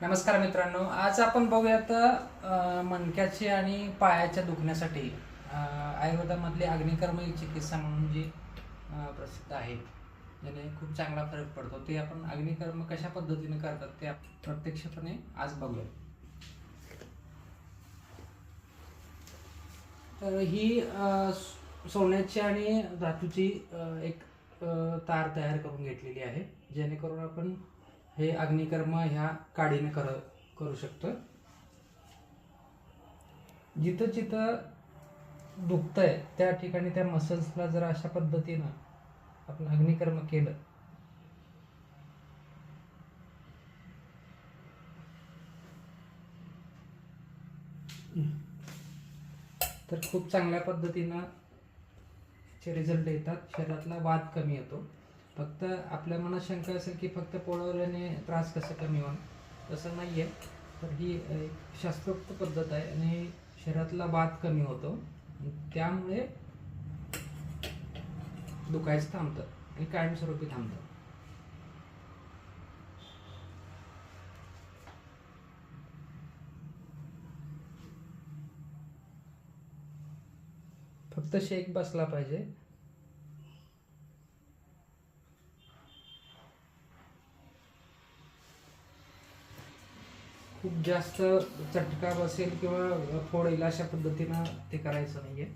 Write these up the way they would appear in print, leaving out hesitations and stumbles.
नमस्कार मित्रांनो, आज आपण बघूयात मणक्याचे आणि पायाच्या दुखण्यासाठी आयुर्वेदामधली अग्निकर्म ही चिकित्सा म्हणून जी प्रसिद्ध आहे, ज्याने खूप चांगला फरक पडतो. ते आपण अग्निकर्म कशा पद्धतीने करतात ते प्रत्यक्षपणे आज बघूया. तर ही सोन्याची आणि धातूची एक तार तयार करून घेतलेली आहे, जेणेकरून आपण हे अग्निकर्म ह्या काडीने करू शकतो. जिथं जिथं दुखतंय त्या ठिकाणी त्या मसल्सला जर अशा पद्धतीनं आपण अग्निकर्म केलं तर खूप चांगल्या पद्धतीनं रिझल्ट येतात. शरीरातला वाद कमी येतो. फक्त आपल्या मनात शंका असेल की फक्त पोळवल्याने त्रास कसं कमी होणार, तसं नाही आहे. तर ही एक शास्त्रोक्त पद्धत आहे आणि शरीरातला वाद कमी होतो, त्यामुळे दुखायचं थांबतं आणि कायमस्वरूपी थांबतं. फक्त शेक बसला पाहिजे. खूप जास्त चटका बसेल किंवा फोड येईल अशा पद्धतीनं ते करायचं नाहीये.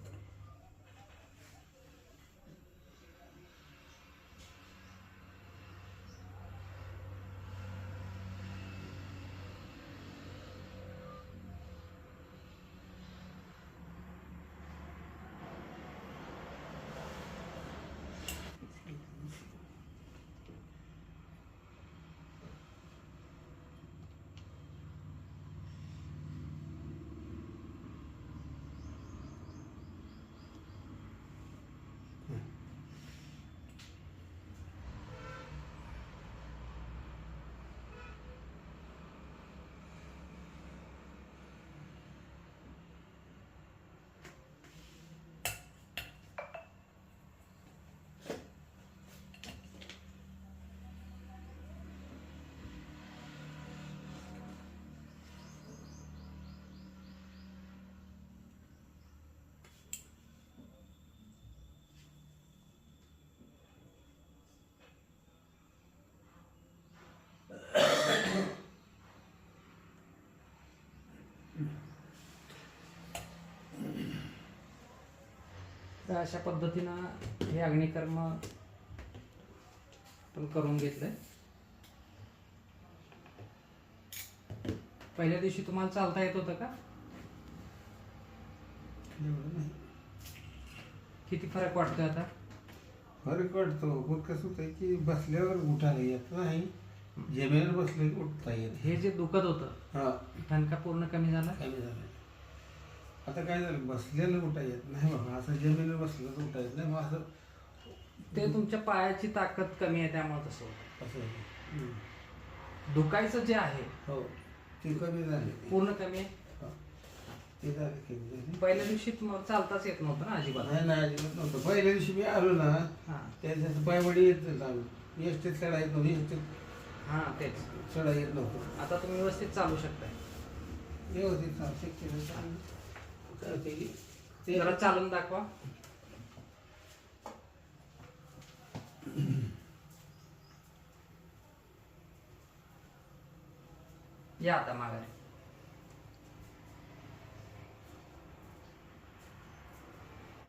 तर अशा पद्धतीनं हे अग्निकर्म आपण करून घेतलंय. पहिल्या दिवशी तुम्हाला चालता येत होतं का? किती फरक वाटतोय आता? फरक वाटतो, पण कसं होतं की बसल्यावर उठायला येत नाही, जमिनीवर बसलं की उठता येत. हे जे दुखत होतं हा, ठणका पूर्ण कमी झाला. कमी झालं. आता काय झालं, बसलेलं उठा येत नाही बाबा, असं जमिनीवर बसलं तर उठा येत नाही. मग असं ते तुमच्या पायाची ताकद कमी आहे त्यामुळे तसं होतं. असं दुखायचं जे आहे हो, ते कमी झाले. पूर्ण कमी आहे. हो, ते झाले कमी झाले. पहिल्या दिवशी तुम्हाला चालताच येत नव्हतं ना अजिबात? नाही नाही, अजिबात नव्हतं. पहिल्या दिवशी मी आलो ना, हा त्याच्यात पायवडी येत नव्हतं, एसटीत चढा येत नव्हतं, एसटीत हा तेच. चढा येत नव्हतं. आता तुम्ही व्यवस्थित चालू शकताय. व्यवस्थित शक्य ते जरा चालून दाखवा. या आता माघारी.